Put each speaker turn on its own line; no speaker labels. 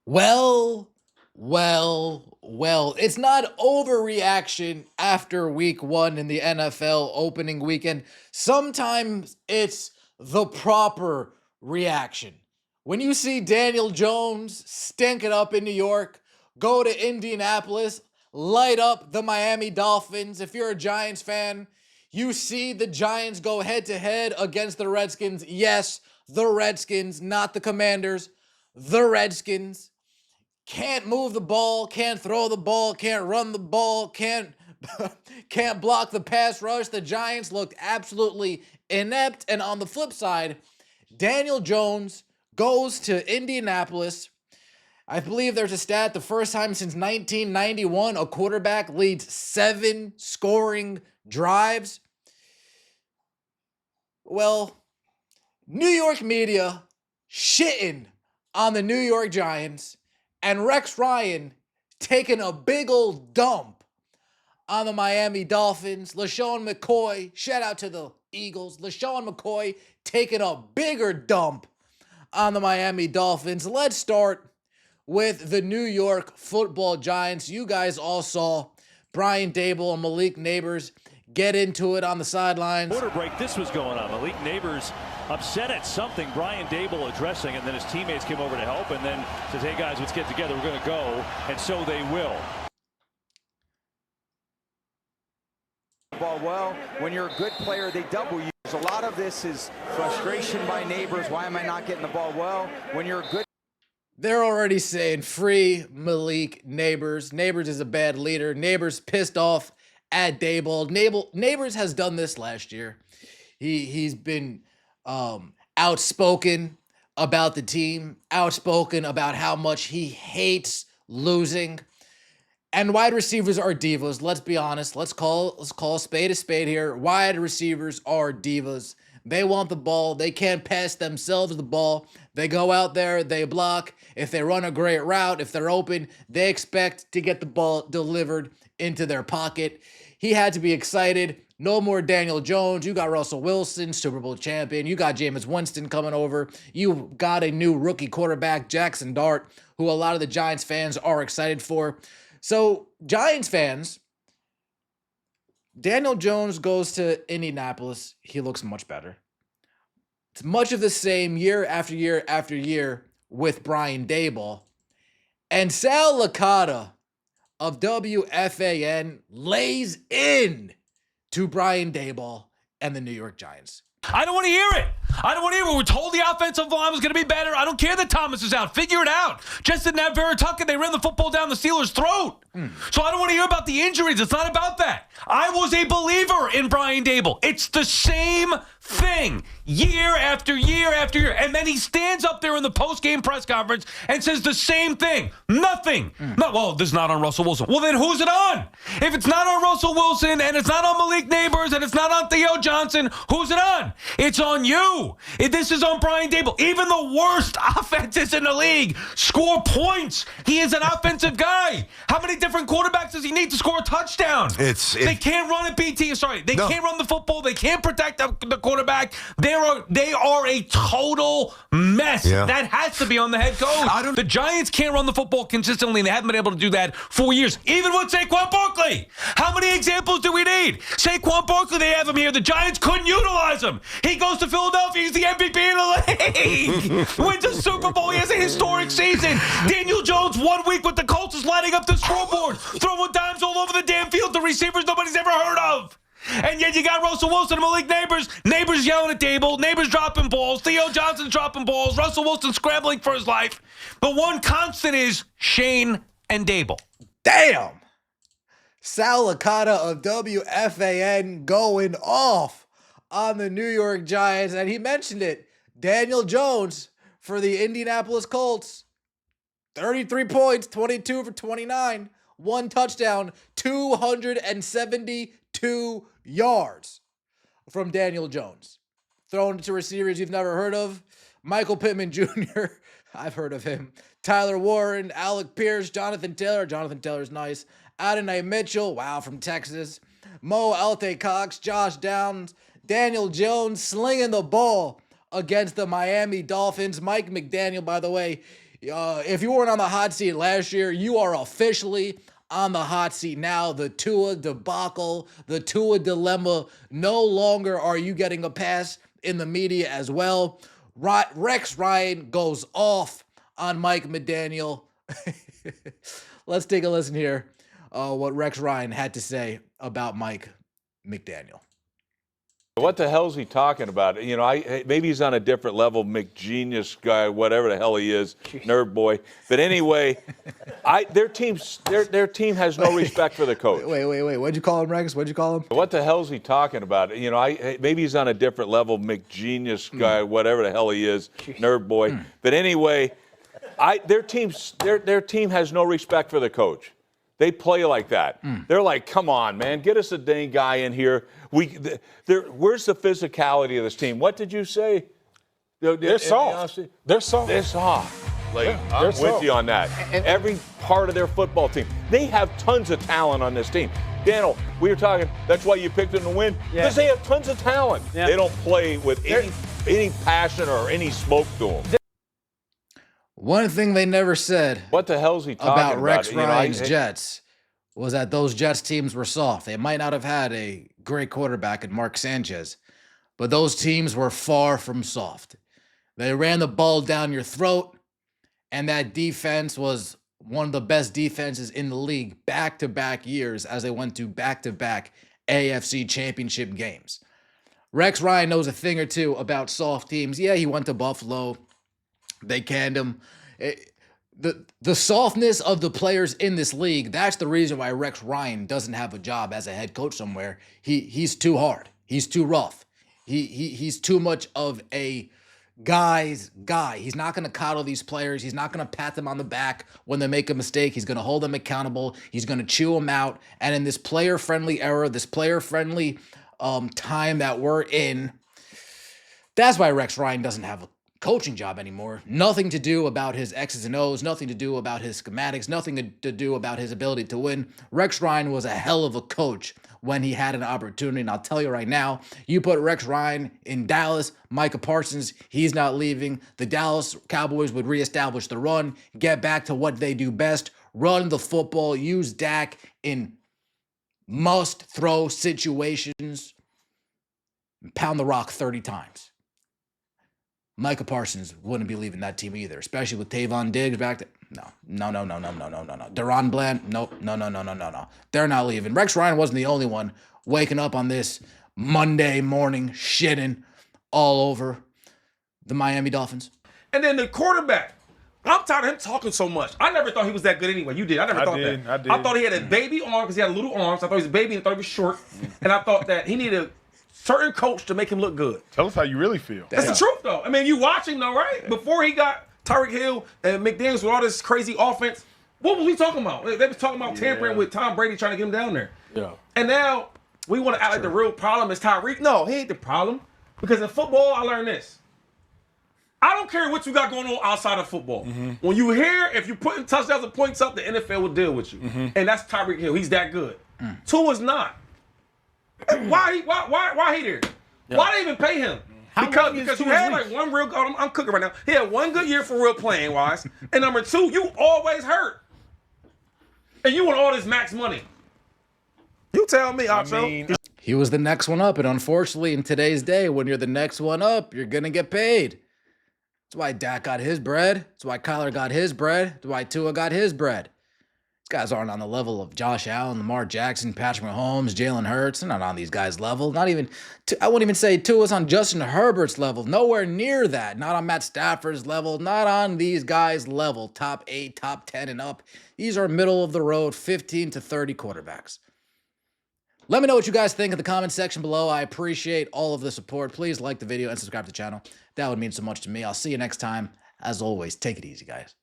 Well, well. It's not overreaction after week one in the NFL opening weekend. Sometimes it's the proper reaction. When you see Daniel Jones stink it up in New York, go to Indianapolis, light up the Miami Dolphins. If you're a Giants fan, you see the Giants go head to head against the Redskins. Yes, the Redskins, not the Commanders. The Redskins can't move the ball, can't throw the ball, can't run the ball, can't can't block the pass rush. The Giants looked absolutely inept. And on the flip side, Daniel Jones goes to Indianapolis. I believe there's a stat the first time since 1991 a quarterback leads 7 scoring drives. Well, New York media shitting on the New York Giants and Rex Ryan taking a big old dump on the Miami Dolphins. LaShawn McCoy, shout out to the Eagles. LaShawn McCoy taking a bigger dump on the Miami Dolphins. Let's start with the New York Football Giants. You guys all saw Brian Daboll and Malik Neighbors get into it on the sidelines.
Quarter break, this was going on. Malik Neighbors upset at something Brian Daboll addressing, and then his teammates came over to help and then says, hey guys, let's get together, we're going to go, and so they will.
Ball well, when you're a good player, they double you. A lot of this is frustration by Neighbors. Why am I not getting the ball well? When you're a good...
They're already saying free Malik Neighbors. Neighbors is a bad leader. Neighbors pissed off at Daboll. Neighbors has done this last year. He's been outspoken about the team, outspoken about how much he hates losing. And wide receivers are divas. Let's be honest. Let's call a spade here. Wide receivers are divas. They want the ball. They can't pass themselves the ball. They go out there, they block. If they run a great route, if they're open, they expect to get the ball delivered into their pocket. He had to be excited. No more Daniel Jones. You got Russell Wilson, Super Bowl champion. You got Jameis Winston coming over. You got a new rookie quarterback, Jackson Dart, who a lot of the Giants fans are excited for. So, Giants fans, Daniel Jones goes to Indianapolis. He looks much better. It's much of the same year after year after year with Brian Daboll. And Sal Licata of WFAN lays in to Brian Daboll and the New York Giants.
I don't want to hear it. I don't want to hear it. We're told the offensive line was going to be better. I don't care that Thomas is out. Figure it out. Just in that Veritucket, they ran the football down the Steelers' throat. So I don't want to hear about the injuries. It's not about that. I was a believer in Brian Daboll. It's the same thing year after year after year. And then he stands up there in the post-game press conference and says the same thing. Nothing. No, well, this is not on Russell Wilson. Well, then who's it on? If it's not on Russell Wilson and it's not on Malik Neighbors and it's not on Theo Johnson, who's it on? It's on you. This is on Brian Daboll. Even the worst offenses in the league score points. He is an offensive guy. How many different quarterbacks does he need to score a touchdown? They can't run it, BT. Sorry, they can't run the football. They can't protect the quarterback. They are a total mess. Yeah. That has to be on the head coach. The Giants can't run the football consistently, and they haven't been able to do that for years. Even with Saquon Barkley. How many examples do we need? Saquon Barkley, they have him here. The Giants couldn't utilize him. He goes to Philadelphia. He's the MVP in the league. Wins a Super Bowl. He has a historic season. Daniel Jones, 1 week with the Colts, is lighting up the scoreboard, throwing dimes all over the damn field to receivers nobody's ever heard of. And yet you got Russell Wilson and Malik Neighbors. Neighbors yelling at Daboll. Neighbors dropping balls. Theo Johnson's dropping balls. Russell Wilson scrambling for his life. But one constant is Shane and Daboll.
Damn! Sal Licata of WFAN going off on the New York Giants. And he mentioned it. Daniel Jones for the Indianapolis Colts. 33 points, 22 for 29. 1 touchdown, 272 yards from Daniel Jones. Thrown to receivers you've never heard of. Michael Pittman Jr., I've heard of him. Tyler Warren, Alec Pierce, Jonathan Taylor. Jonathan Taylor's nice. Adonai Mitchell, wow, from Texas. Mo Alte Cox, Josh Downs, Daniel Jones slinging the ball against the Miami Dolphins. Mike McDaniel, by the way, If you weren't on the hot seat last year, you are officially on the hot seat now. The Tua debacle, the Tua dilemma. No longer are you getting a pass in the media as well. Rex Ryan goes off on Mike McDaniel. Let's take a listen here. What Rex Ryan had to say about Mike McDaniel.
What the hell is he talking about? You know, maybe he's on a different level, McGenius guy, whatever the hell he is, nerd boy. But anyway, their team has no respect for the coach.
Wait. What'd you call him, Rex? What'd you call him?
What the hell is he talking about? You know, maybe he's on a different level, McGenius guy, whatever the hell he is, nerd boy. But anyway, their team has no respect for the coach. They play like that. They're like, come on, man, get us a dang guy in here. Where's the physicality of this team? What did you say?
They're soft. They're soft.
They're soft. Like,
Yeah,
I'm with
soft.
you on that. Every part of their football team. They have tons of talent on this team. Daniel, we were talking, that's why you picked them to win? Because they have tons of talent.
Yeah.
They don't play with any passion or any smoke to them.
One thing they never said
What the hell is he talking
about Rex
You know,
Ryan's Jets was that those Jets teams were soft. They might not have had a great quarterback in Mark Sanchez, but those teams were far from soft. They ran the ball down your throat, and that defense was one of the best defenses in the league back-to-back years as they went to back-to-back AFC championship games. Rex Ryan knows a thing or two about soft teams. Yeah, he went to Buffalo. They canned him. The softness of the players in this league, that's the reason why Rex Ryan doesn't have a job as a head coach somewhere. He's too hard. He's too rough. He's too much of a guy's guy. He's not going to coddle these players. He's not going to pat them on the back when they make a mistake. He's going to hold them accountable. He's going to chew them out. And in this player-friendly era, this player-friendly time that we're in, that's why Rex Ryan doesn't have a coaching job anymore. Nothing to do about his X's and O's, nothing to do about his schematics, nothing to do about his ability to win. Rex Ryan was a hell of a coach when he had an opportunity, and I'll tell you right now, you put Rex Ryan in Dallas, Micah Parsons, he's not leaving. The Dallas Cowboys would reestablish the run, get back to what they do best, run the football, use Dak in must-throw situations, and pound the rock 30 times. Micah Parsons wouldn't be leaving that team either, especially with Tavon Diggs back there. No. Deron Bland, no. They're not leaving. Rex Ryan wasn't the only one waking up on this Monday morning shitting all over the Miami Dolphins.
And then the quarterback. I'm tired of him talking so much. I never thought he was that good anyway. You did. I never thought that.
I did.
I thought he had a baby arm because he had little arms. I thought he was a baby and I thought he was short. And I thought that he needed a certain coach to make him look good.
Tell us how you really feel.
That's the truth, though. I mean, you watch him, though, right? Before he got Tyreek Hill and McDaniels with all this crazy offense, what was we talking about? They was talking about tampering with Tom Brady trying to get him down there.
Yeah.
And now we want to act like the real problem is Tyreek. No, he ain't the problem. Because in football, I learned this. I don't care what you got going on outside of football. When you hear, if you're putting touchdowns and points up, the NFL will deal with you. And that's Tyreek Hill. He's that good. Tua's not. Why he there? Yeah. Why they even pay him? Because you had like one real. I'm cooking right now. He had one good year for real playing wise, and number two, you always hurt, and you want all this max money. You tell me, Ocho.
He was the next one up, and unfortunately, in today's day, when you're the next one up, you're gonna get paid. That's why Dak got his bread. That's why Kyler got his bread. That's why Tua got his bread. These guys aren't on the level of Josh Allen, Lamar Jackson, Patrick Mahomes, Jalen Hurts. They're not on these guys' level. Not even, I wouldn't even say Tua's on Justin Herbert's level. Nowhere near that. Not on Matt Stafford's level. Not on these guys' level. Top 8, top 10 and up. These are middle of the road, 15 to 30 quarterbacks. Let me know what you guys think in the comment section below. I appreciate all of the support. Please like the video and subscribe to the channel. That would mean so much to me. I'll see you next time. As always, take it easy, guys.